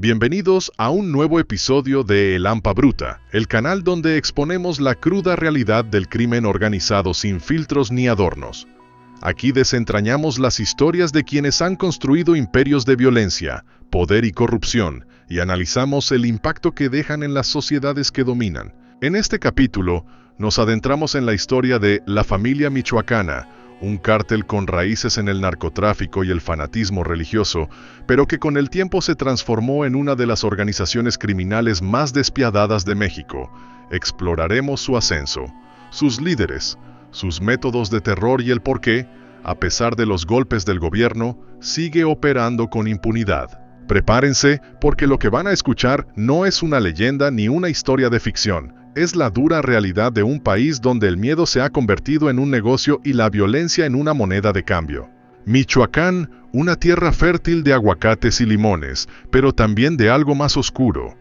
Bienvenidos a un nuevo episodio de El Hampa Bruta, el canal donde exponemos la cruda realidad del crimen organizado sin filtros ni adornos. Aquí desentrañamos las historias de quienes han construido imperios de violencia, poder y corrupción, y analizamos el impacto que dejan en las sociedades que dominan. En este capítulo, nos adentramos en la historia de la familia michoacana, un cártel con raíces en el narcotráfico y el fanatismo religioso, pero que con el tiempo se transformó en una de las organizaciones criminales más despiadadas de México. Exploraremos su ascenso, sus líderes, sus métodos de terror y el por qué, a pesar de los golpes del gobierno, sigue operando con impunidad. Prepárense, porque lo que van a escuchar no es una leyenda ni una historia de ficción. Es la dura realidad de un país donde el miedo se ha convertido en un negocio y la violencia en una moneda de cambio. Michoacán, una tierra fértil de aguacates y limones, pero también de algo más oscuro.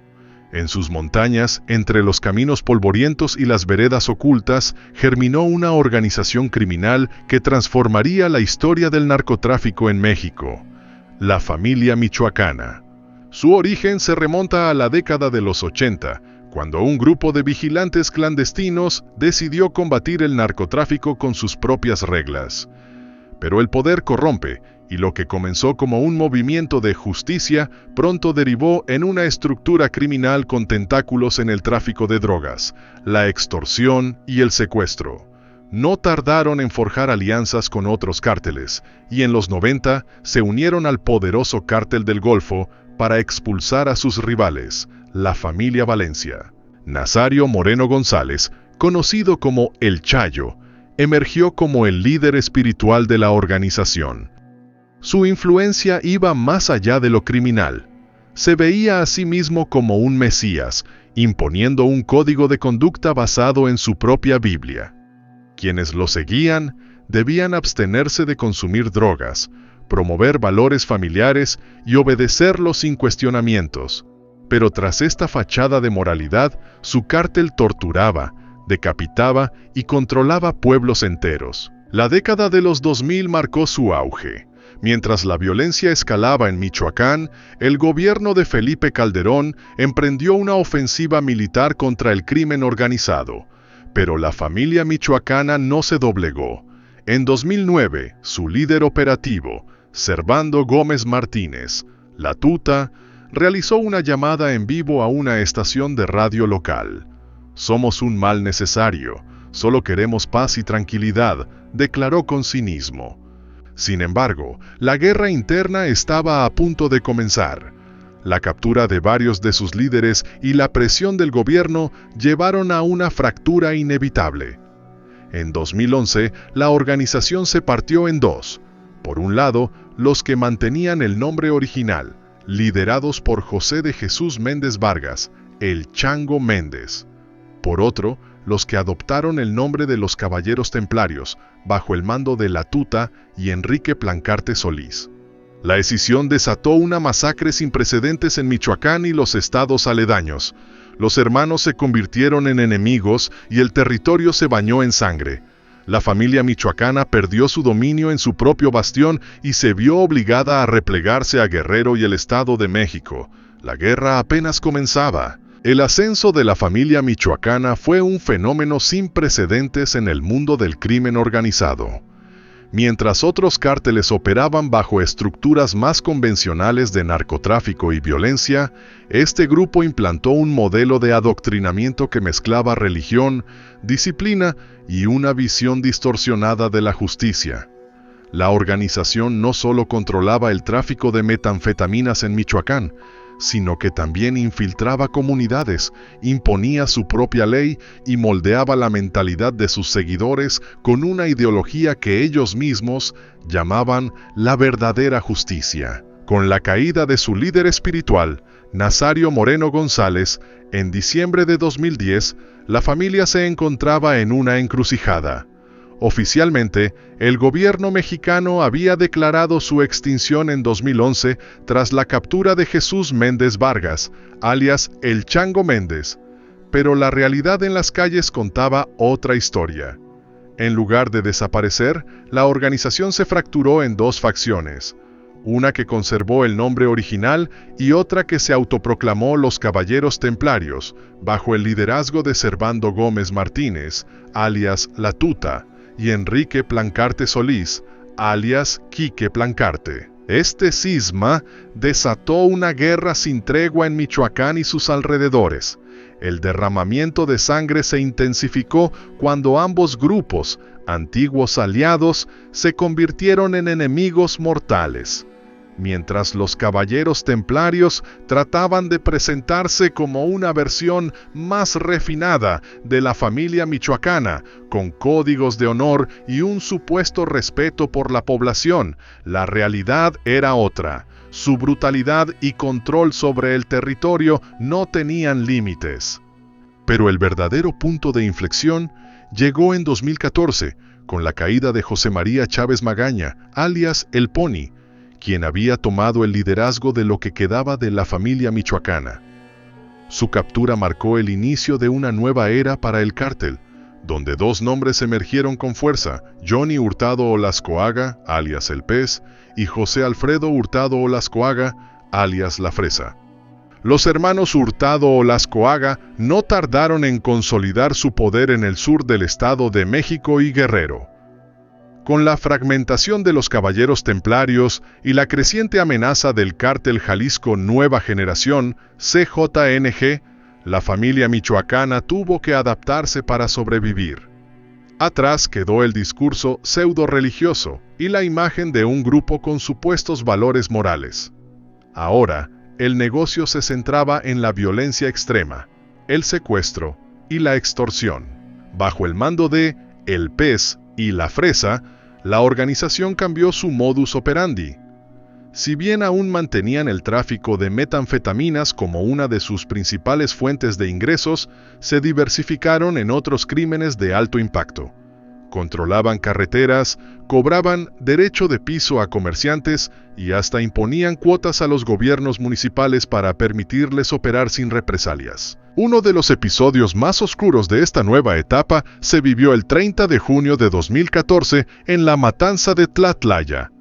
En sus montañas, entre los caminos polvorientos y las veredas ocultas, germinó una organización criminal que transformaría la historia del narcotráfico en México: la familia michoacana. Su origen se remonta a la década de los 80, cuando un grupo de vigilantes clandestinos decidió combatir el narcotráfico con sus propias reglas. Pero el poder corrompe, y lo que comenzó como un movimiento de justicia pronto derivó en una estructura criminal con tentáculos en el tráfico de drogas, la extorsión y el secuestro. No tardaron en forjar alianzas con otros cárteles, y en los 90 se unieron al poderoso cártel del Golfo para expulsar a sus rivales, la familia Valencia. Nazario Moreno González, conocido como El Chayo, emergió como el líder espiritual de la organización. Su influencia iba más allá de lo criminal. Se veía a sí mismo como un mesías, imponiendo un código de conducta basado en su propia Biblia. Quienes lo seguían debían abstenerse de consumir drogas, promover valores familiares y obedecerlos sin cuestionamientos. Pero tras esta fachada de moralidad, su cártel torturaba, decapitaba y controlaba pueblos enteros. La década de los 2000 marcó su auge. Mientras la violencia escalaba en Michoacán, el gobierno de Felipe Calderón emprendió una ofensiva militar contra el crimen organizado. Pero la familia michoacana no se doblegó. En 2009, su líder operativo, Servando Gómez Martínez, La Tuta, realizó una llamada en vivo a una estación de radio local. «Somos un mal necesario, solo queremos paz y tranquilidad», declaró con cinismo. Sin embargo, la guerra interna estaba a punto de comenzar. La captura de varios de sus líderes y la presión del gobierno llevaron a una fractura inevitable. En 2011, la organización se partió en dos. Por un lado, los que mantenían el nombre original, liderados por José de Jesús Méndez Vargas, el Chango Méndez. Por otro, los que adoptaron el nombre de los Caballeros Templarios, bajo el mando de La Tuta y Enrique Plancarte Solís. La escisión desató una masacre sin precedentes en Michoacán y los estados aledaños. Los hermanos se convirtieron en enemigos y el territorio se bañó en sangre. La familia michoacana perdió su dominio en su propio bastión y se vio obligada a replegarse a Guerrero y el Estado de México. La guerra apenas comenzaba. El ascenso de la familia michoacana fue un fenómeno sin precedentes en el mundo del crimen organizado. Mientras otros cárteles operaban bajo estructuras más convencionales de narcotráfico y violencia, este grupo implantó un modelo de adoctrinamiento que mezclaba religión, disciplina y una visión distorsionada de la justicia. La organización no solo controlaba el tráfico de metanfetaminas en Michoacán, sino que también infiltraba comunidades, imponía su propia ley y moldeaba la mentalidad de sus seguidores con una ideología que ellos mismos llamaban la verdadera justicia. Con la caída de su líder espiritual, Nazario Moreno González, en diciembre de 2010, la familia se encontraba en una encrucijada. Oficialmente, el gobierno mexicano había declarado su extinción en 2011 tras la captura de Jesús Méndez Vargas, alias El Chango Méndez. Pero la realidad en las calles contaba otra historia. En lugar de desaparecer, la organización se fracturó en dos facciones. una que conservó el nombre original y otra que se autoproclamó los Caballeros Templarios, bajo el liderazgo de Servando Gómez Martínez, alias La Tuta, y Enrique Plancarte Solís, alias Quique Plancarte. Este cisma desató una guerra sin tregua en Michoacán y sus alrededores. El derramamiento de sangre se intensificó cuando ambos grupos, antiguos aliados, se convirtieron en enemigos mortales. Mientras los caballeros templarios trataban de presentarse como una versión más refinada de la familia michoacana, con códigos de honor y un supuesto respeto por la población, la realidad era otra. Su brutalidad y control sobre el territorio no tenían límites. Pero el verdadero punto de inflexión llegó en 2014, con la caída de José María Chávez Magaña, alias El Pony, quien había tomado el liderazgo de lo que quedaba de la familia michoacana. Su captura marcó el inicio de una nueva era para el cártel, donde dos nombres emergieron con fuerza: Johnny Hurtado Olascoaga, alias El Pez, y José Alfredo Hurtado Olascoaga, alias La Fresa. Los hermanos Hurtado Olascoaga no tardaron en consolidar su poder en el sur del Estado de México y Guerrero. Con la fragmentación de los Caballeros Templarios y la creciente amenaza del Cártel Jalisco Nueva Generación, CJNG, la familia michoacana tuvo que adaptarse para sobrevivir. Atrás quedó el discurso pseudo-religioso y la imagen de un grupo con supuestos valores morales. Ahora, el negocio se centraba en la violencia extrema, el secuestro y la extorsión. Bajo el mando de El Pez y La Fresa, la organización cambió su modus operandi. Si bien aún mantenían el tráfico de metanfetaminas como una de sus principales fuentes de ingresos, se diversificaron en otros crímenes de alto impacto. Controlaban carreteras, cobraban derecho de piso a comerciantes y hasta imponían cuotas a los gobiernos municipales para permitirles operar sin represalias. Uno de los episodios más oscuros de esta nueva etapa se vivió el 30 de junio de 2014 en la matanza de Tlatlaya.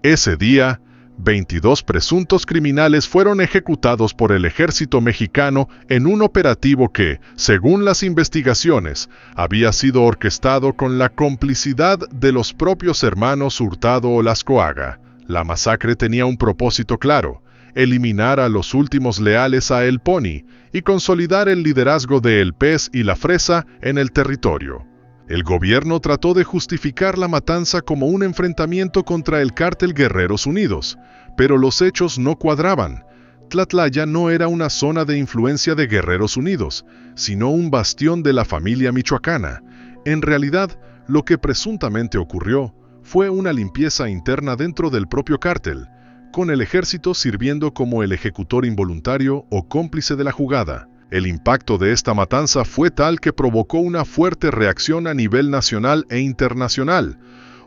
Ese día, 22 presuntos criminales fueron ejecutados por el ejército mexicano en un operativo que, según las investigaciones, había sido orquestado con la complicidad de los propios hermanos Hurtado Olascoaga. La masacre tenía un propósito claro: eliminar a los últimos leales a El Pony y consolidar el liderazgo de El Pez y La Fresa en el territorio. El gobierno trató de justificar la matanza como un enfrentamiento contra el cártel Guerreros Unidos, pero los hechos no cuadraban. Tlatlaya no era una zona de influencia de Guerreros Unidos, sino un bastión de la familia michoacana. En realidad, lo que presuntamente ocurrió fue una limpieza interna dentro del propio cártel, con el ejército sirviendo como el ejecutor involuntario o cómplice de la jugada. El impacto de esta matanza fue tal que provocó una fuerte reacción a nivel nacional e internacional.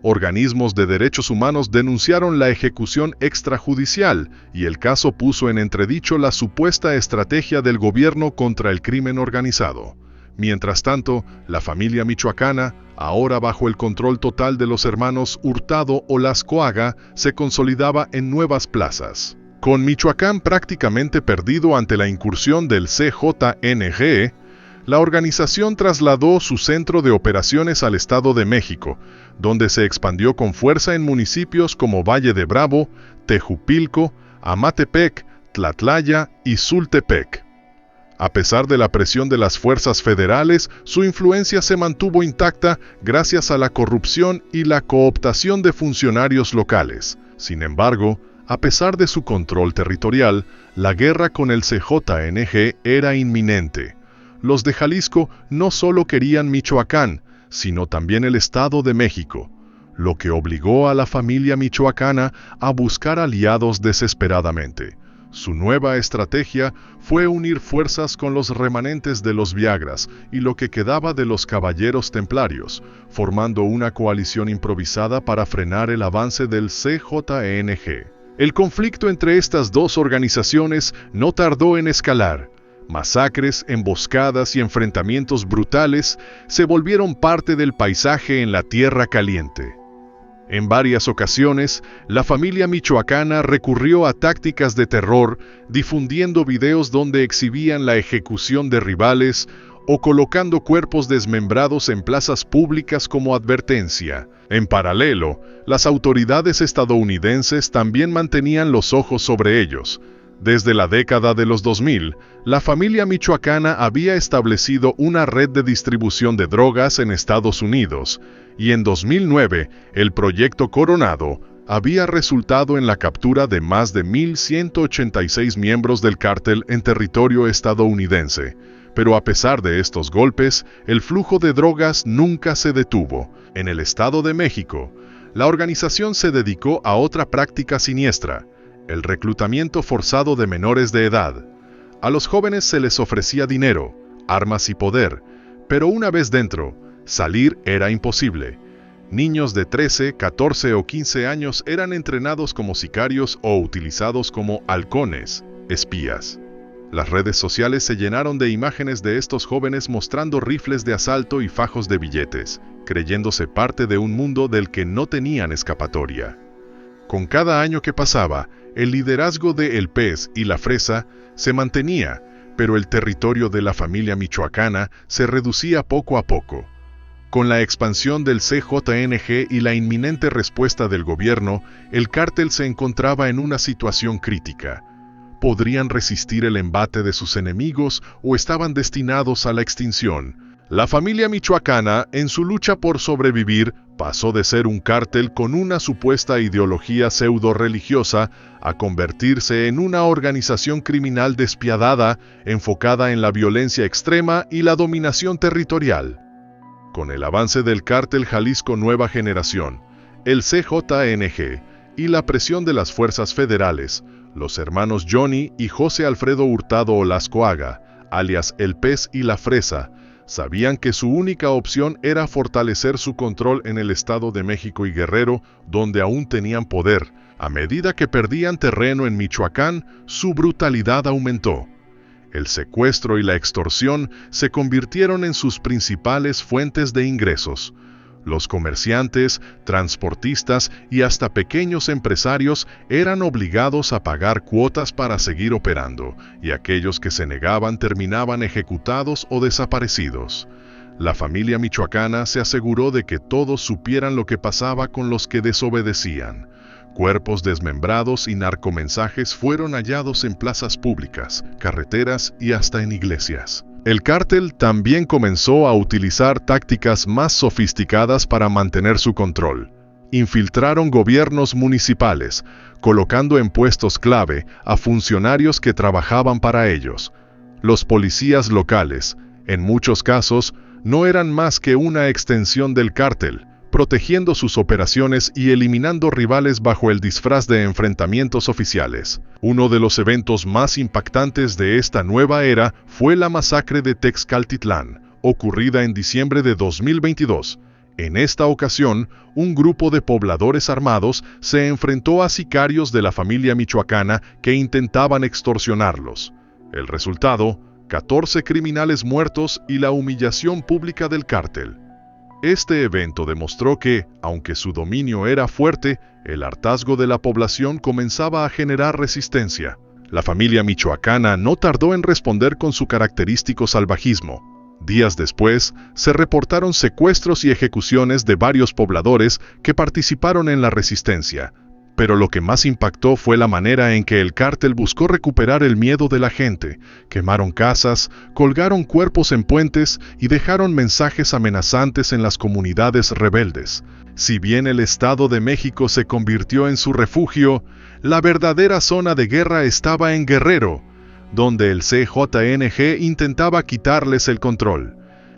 Organismos de derechos humanos denunciaron la ejecución extrajudicial y el caso puso en entredicho la supuesta estrategia del gobierno contra el crimen organizado. Mientras tanto, la familia michoacana, ahora bajo el control total de los hermanos Hurtado Olascoaga, se consolidaba en nuevas plazas. Con Michoacán prácticamente perdido ante la incursión del CJNG, la organización trasladó su centro de operaciones al Estado de México, donde se expandió con fuerza en municipios como Valle de Bravo, Tejupilco, Amatepec, Tlatlaya y Sultepec. A pesar de la presión de las fuerzas federales, su influencia se mantuvo intacta gracias a la corrupción y la cooptación de funcionarios locales. Sin embargo, a pesar de su control territorial, la guerra con el CJNG era inminente. Los de Jalisco no solo querían Michoacán, sino también el Estado de México, lo que obligó a la familia michoacana a buscar aliados desesperadamente. Su nueva estrategia fue unir fuerzas con los remanentes de los Viagras y lo que quedaba de los Caballeros Templarios, formando una coalición improvisada para frenar el avance del CJNG. El conflicto entre estas dos organizaciones no tardó en escalar. Masacres, emboscadas y enfrentamientos brutales se volvieron parte del paisaje en la Tierra Caliente. En varias ocasiones, la familia michoacana recurrió a tácticas de terror, difundiendo videos donde exhibían la ejecución de rivales o colocando cuerpos desmembrados en plazas públicas como advertencia. En paralelo, las autoridades estadounidenses también mantenían los ojos sobre ellos. Desde la década de los 2000, la familia michoacana había establecido una red de distribución de drogas en Estados Unidos, y en 2009, el Proyecto Coronado había resultado en la captura de más de 1.186 miembros del cártel en territorio estadounidense. Pero a pesar de estos golpes, el flujo de drogas nunca se detuvo. En el Estado de México, la organización se dedicó a otra práctica siniestra: el reclutamiento forzado de menores de edad. A los jóvenes se les ofrecía dinero, armas y poder, pero una vez dentro, salir era imposible. Niños de 13, 14 o 15 años eran entrenados como sicarios o utilizados como halcones, espías. Las redes sociales se llenaron de imágenes de estos jóvenes mostrando rifles de asalto y fajos de billetes, creyéndose parte de un mundo del que no tenían escapatoria. Con cada año que pasaba, el liderazgo de El Pez y La Fresa se mantenía, pero el territorio de la familia michoacana se reducía poco a poco. Con la expansión del CJNG y la inminente respuesta del gobierno, el cártel se encontraba en una situación crítica. ¿Podrían resistir el embate de sus enemigos o estaban destinados a la extinción? La familia michoacana, en su lucha por sobrevivir, pasó de ser un cártel con una supuesta ideología pseudo-religiosa a convertirse en una organización criminal despiadada, enfocada en la violencia extrema y la dominación territorial. Con el avance del cártel Jalisco Nueva Generación, el CJNG, y la presión de las fuerzas federales, los hermanos Johnny y José Alfredo Hurtado Olascoaga, alias El Pez y La Fresa, sabían que su única opción era fortalecer su control en el Estado de México y Guerrero, donde aún tenían poder. A medida que perdían terreno en Michoacán, su brutalidad aumentó. El secuestro y la extorsión se convirtieron en sus principales fuentes de ingresos. Los comerciantes, transportistas y hasta pequeños empresarios eran obligados a pagar cuotas para seguir operando, y aquellos que se negaban terminaban ejecutados o desaparecidos. La familia michoacana se aseguró de que todos supieran lo que pasaba con los que desobedecían. Cuerpos desmembrados y narcomensajes fueron hallados en plazas públicas, carreteras y hasta en iglesias. El cártel también comenzó a utilizar tácticas más sofisticadas para mantener su control. Infiltraron gobiernos municipales, colocando en puestos clave a funcionarios que trabajaban para ellos. Los policías locales, en muchos casos, no eran más que una extensión del cártel, protegiendo sus operaciones y eliminando rivales bajo el disfraz de enfrentamientos oficiales. Uno de los eventos más impactantes de esta nueva era fue la masacre de Texcaltitlán, ocurrida en diciembre de 2022. En esta ocasión, un grupo de pobladores armados se enfrentó a sicarios de la familia michoacana que intentaban extorsionarlos. El resultado: 14 criminales muertos y la humillación pública del cártel. Este evento demostró que, aunque su dominio era fuerte, el hartazgo de la población comenzaba a generar resistencia. La familia michoacana no tardó en responder con su característico salvajismo. Días después, se reportaron secuestros y ejecuciones de varios pobladores que participaron en la resistencia. Pero lo que más impactó fue la manera en que el cártel buscó recuperar el miedo de la gente. Quemaron casas, colgaron cuerpos en puentes y dejaron mensajes amenazantes en las comunidades rebeldes. Si bien el Estado de México se convirtió en su refugio, la verdadera zona de guerra estaba en Guerrero, donde el CJNG intentaba quitarles el control.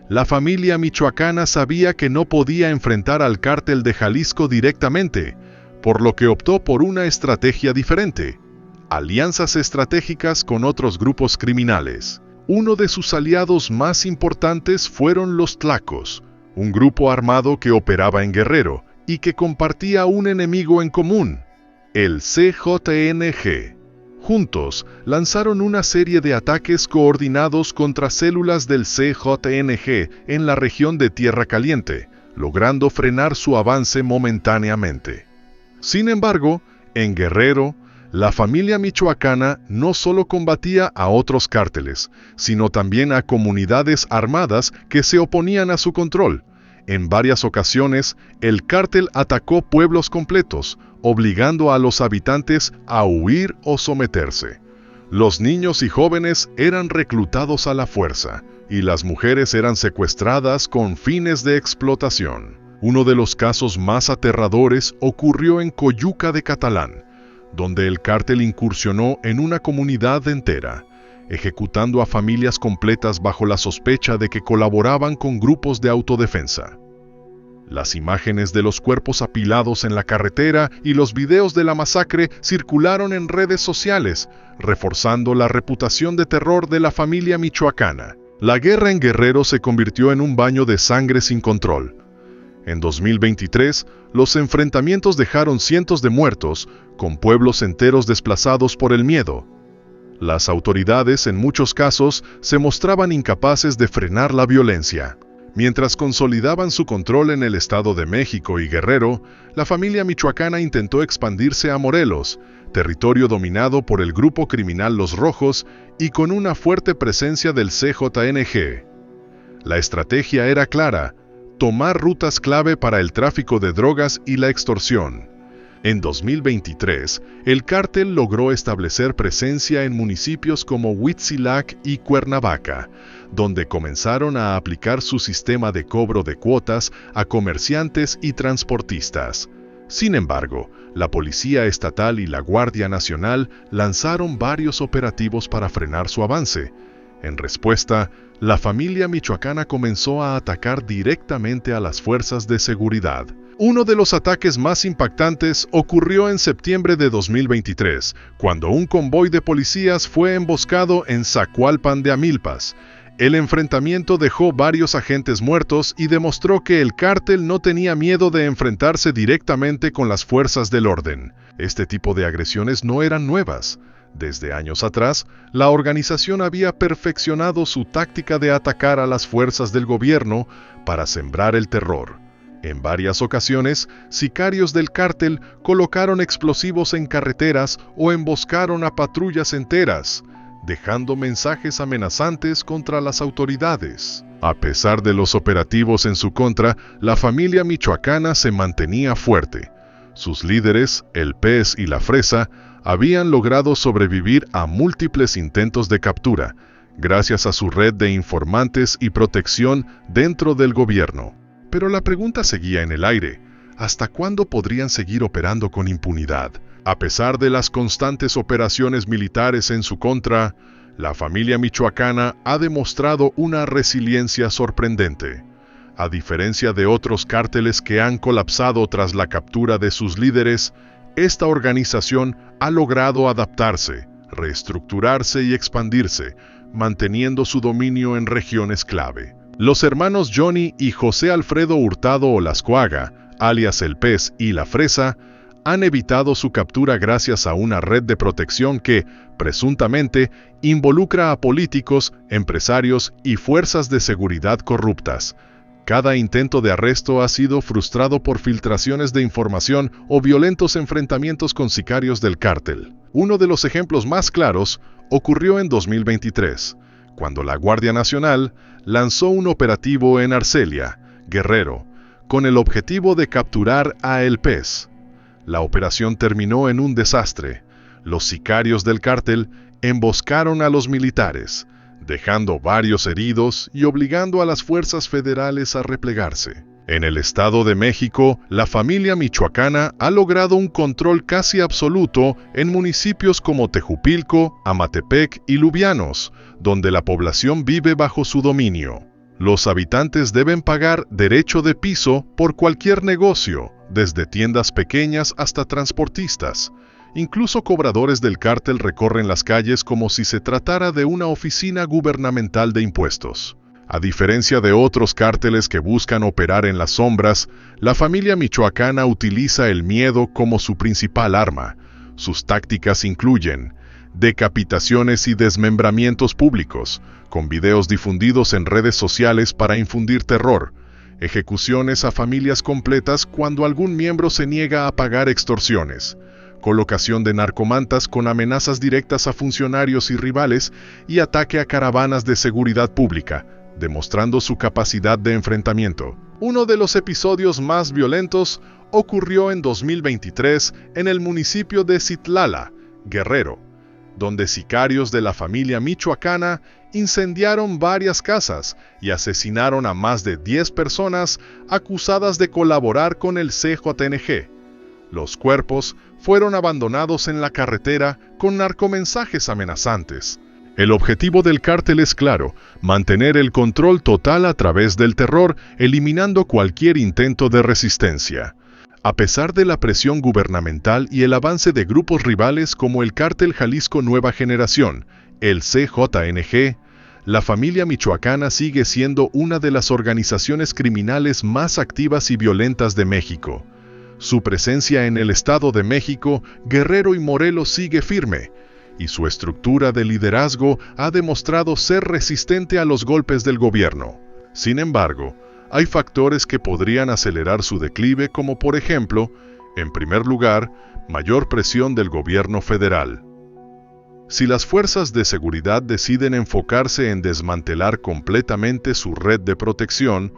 La familia michoacana sabía que no podía enfrentar al cártel de Jalisco directamente, por lo que optó por una estrategia diferente: alianzas estratégicas con otros grupos criminales. Uno de sus aliados más importantes fueron los Tlacos, un grupo armado que operaba en Guerrero y que compartía un enemigo en común: el CJNG. Juntos, lanzaron una serie de ataques coordinados contra células del CJNG en la región de Tierra Caliente, logrando frenar su avance momentáneamente. Sin embargo, en Guerrero, la familia michoacana no solo combatía a otros cárteles, sino también a comunidades armadas que se oponían a su control. En varias ocasiones, el cártel atacó pueblos completos, obligando a los habitantes a huir o someterse. Los niños y jóvenes eran reclutados a la fuerza, y las mujeres eran secuestradas con fines de explotación. Uno de los casos más aterradores ocurrió en Coyuca de Catalán, donde el cártel incursionó en una comunidad entera, ejecutando a familias completas bajo la sospecha de que colaboraban con grupos de autodefensa. Las imágenes de los cuerpos apilados en la carretera y los videos de la masacre circularon en redes sociales, reforzando la reputación de terror de la familia michoacana. La guerra en Guerrero se convirtió en un baño de sangre sin control. En 2023, los enfrentamientos dejaron cientos de muertos, con pueblos enteros desplazados por el miedo. Las autoridades, en muchos casos, se mostraban incapaces de frenar la violencia. Mientras consolidaban su control en el Estado de México y Guerrero, la familia michoacana intentó expandirse a Morelos, territorio dominado por el grupo criminal Los Rojos y con una fuerte presencia del CJNG. La estrategia era clara: tomar rutas clave para el tráfico de drogas y la extorsión. En 2023, el cártel logró establecer presencia en municipios como Huitzilac y Cuernavaca, donde comenzaron a aplicar su sistema de cobro de cuotas a comerciantes y transportistas. Sin embargo, la Policía Estatal y la Guardia Nacional lanzaron varios operativos para frenar su avance. En respuesta, la familia michoacana comenzó a atacar directamente a las fuerzas de seguridad. Uno de los ataques más impactantes ocurrió en septiembre de 2023, cuando un convoy de policías fue emboscado en Zacualpan de Amilpas. El enfrentamiento dejó varios agentes muertos y demostró que el cártel no tenía miedo de enfrentarse directamente con las fuerzas del orden. Este tipo de agresiones no eran nuevas. Desde años atrás, la organización había perfeccionado su táctica de atacar a las fuerzas del gobierno para sembrar el terror. En varias ocasiones, sicarios del cártel colocaron explosivos en carreteras o emboscaron a patrullas enteras, dejando mensajes amenazantes contra las autoridades. A pesar de los operativos en su contra, la familia michoacana se mantenía fuerte. Sus líderes, el Pez y la Fresa, habían logrado sobrevivir a múltiples intentos de captura, gracias a su red de informantes y protección dentro del gobierno. Pero la pregunta seguía en el aire: ¿hasta cuándo podrían seguir operando con impunidad? A pesar de las constantes operaciones militares en su contra, la familia michoacana ha demostrado una resiliencia sorprendente. A diferencia de otros cárteles que han colapsado tras la captura de sus líderes, esta organización ha logrado adaptarse, reestructurarse y expandirse, manteniendo su dominio en regiones clave. Los hermanos Johnny y José Alfredo Hurtado Olascuaga, alias El Pez y La Fresa, han evitado su captura gracias a una red de protección que, presuntamente, involucra a políticos, empresarios y fuerzas de seguridad corruptas. Cada intento de arresto ha sido frustrado por filtraciones de información o violentos enfrentamientos con sicarios del cártel. Uno de los ejemplos más claros ocurrió en 2023, cuando la Guardia Nacional lanzó un operativo en Arcelia, Guerrero, con el objetivo de capturar a El Pez. La operación terminó en un desastre. Los sicarios del cártel emboscaron a los militares, dejando varios heridos y obligando a las fuerzas federales a replegarse. En el Estado de México, la familia michoacana ha logrado un control casi absoluto en municipios como Tejupilco, Amatepec y Lubianos, donde la población vive bajo su dominio. Los habitantes deben pagar derecho de piso por cualquier negocio, desde tiendas pequeñas hasta transportistas. Incluso cobradores del cártel recorren las calles como si se tratara de una oficina gubernamental de impuestos. A diferencia de otros cárteles que buscan operar en las sombras, la familia michoacana utiliza el miedo como su principal arma. Sus tácticas incluyen decapitaciones y desmembramientos públicos, con videos difundidos en redes sociales para infundir terror, ejecuciones a familias completas cuando algún miembro se niega a pagar extorsiones, colocación de narcomantas con amenazas directas a funcionarios y rivales y ataque a caravanas de seguridad pública, demostrando su capacidad de enfrentamiento. Uno de los episodios más violentos ocurrió en 2023 en el municipio de Citlala, Guerrero, donde sicarios de la familia michoacana incendiaron varias casas y asesinaron a más de 10 personas acusadas de colaborar con el CJNG. Los cuerpos fueron abandonados en la carretera con narcomensajes amenazantes. El objetivo del cártel es claro: mantener el control total a través del terror, eliminando cualquier intento de resistencia. A pesar de la presión gubernamental y el avance de grupos rivales como el Cártel Jalisco Nueva Generación, el CJNG, la familia michoacana sigue siendo una de las organizaciones criminales más activas y violentas de México. Su presencia en el Estado de México, Guerrero y Morelos sigue firme, y su estructura de liderazgo ha demostrado ser resistente a los golpes del gobierno. Sin embargo, hay factores que podrían acelerar su declive, como por ejemplo, en primer lugar, mayor presión del gobierno federal. Si las fuerzas de seguridad deciden enfocarse en desmantelar completamente su red de protección,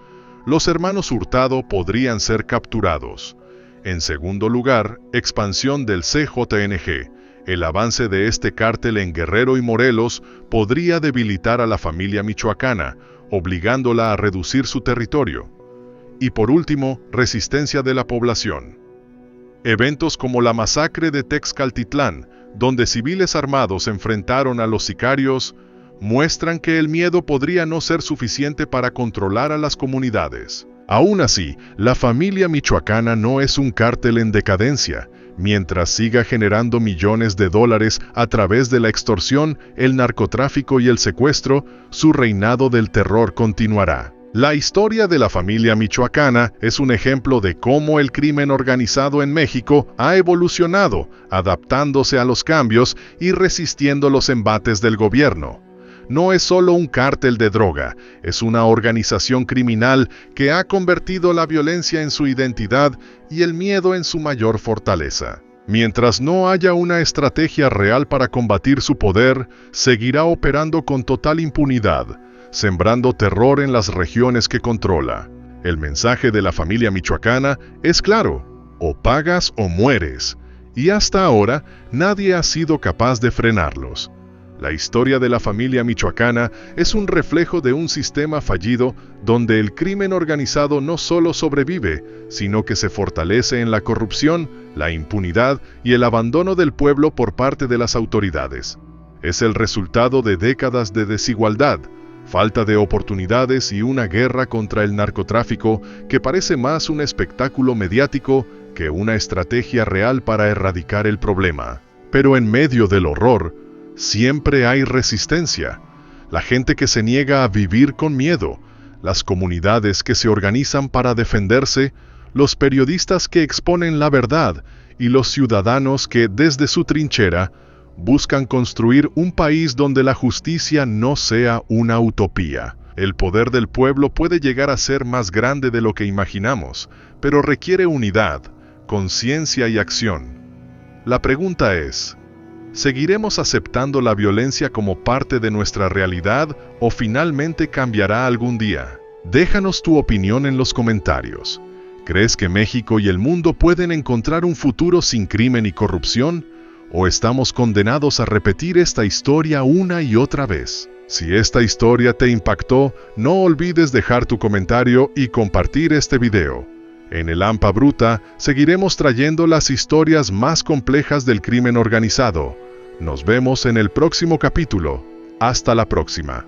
los hermanos Hurtado podrían ser capturados. En segundo lugar, expansión del CJNG. El avance de este cártel en Guerrero y Morelos podría debilitar a la familia michoacana, obligándola a reducir su territorio. Y por último, resistencia de la población. Eventos como la masacre de Texcaltitlán, donde civiles armados enfrentaron a los sicarios, muestran que el miedo podría no ser suficiente para controlar a las comunidades. Aún así, la familia michoacana no es un cártel en decadencia. Mientras siga generando millones de dólares a través de la extorsión, el narcotráfico y el secuestro, su reinado del terror continuará. La historia de la familia michoacana es un ejemplo de cómo el crimen organizado en México ha evolucionado, adaptándose a los cambios y resistiendo los embates del gobierno. No es solo un cártel de droga, es una organización criminal que ha convertido la violencia en su identidad y el miedo en su mayor fortaleza. Mientras no haya una estrategia real para combatir su poder, seguirá operando con total impunidad, sembrando terror en las regiones que controla. El mensaje de la familia michoacana es claro: o pagas o mueres, y hasta ahora nadie ha sido capaz de frenarlos. La historia de la familia michoacana es un reflejo de un sistema fallido donde el crimen organizado no solo sobrevive, sino que se fortalece en la corrupción, la impunidad y el abandono del pueblo por parte de las autoridades. Es el resultado de décadas de desigualdad, falta de oportunidades y una guerra contra el narcotráfico que parece más un espectáculo mediático que una estrategia real para erradicar el problema. Pero en medio del horror, siempre hay resistencia. La gente que se niega a vivir con miedo, las comunidades que se organizan para defenderse, los periodistas que exponen la verdad y los ciudadanos que, desde su trinchera, buscan construir un país donde la justicia no sea una utopía. El poder del pueblo puede llegar a ser más grande de lo que imaginamos, pero requiere unidad, conciencia y acción. La pregunta es: ¿seguiremos aceptando la violencia como parte de nuestra realidad o finalmente cambiará algún día? Déjanos tu opinión en los comentarios. ¿Crees que México y el mundo pueden encontrar un futuro sin crimen y corrupción? ¿O estamos condenados a repetir esta historia una y otra vez? Si esta historia te impactó, no olvides dejar tu comentario y compartir este video. En el Lampa Bruta seguiremos trayendo las historias más complejas del crimen organizado. Nos vemos en el próximo capítulo. Hasta la próxima.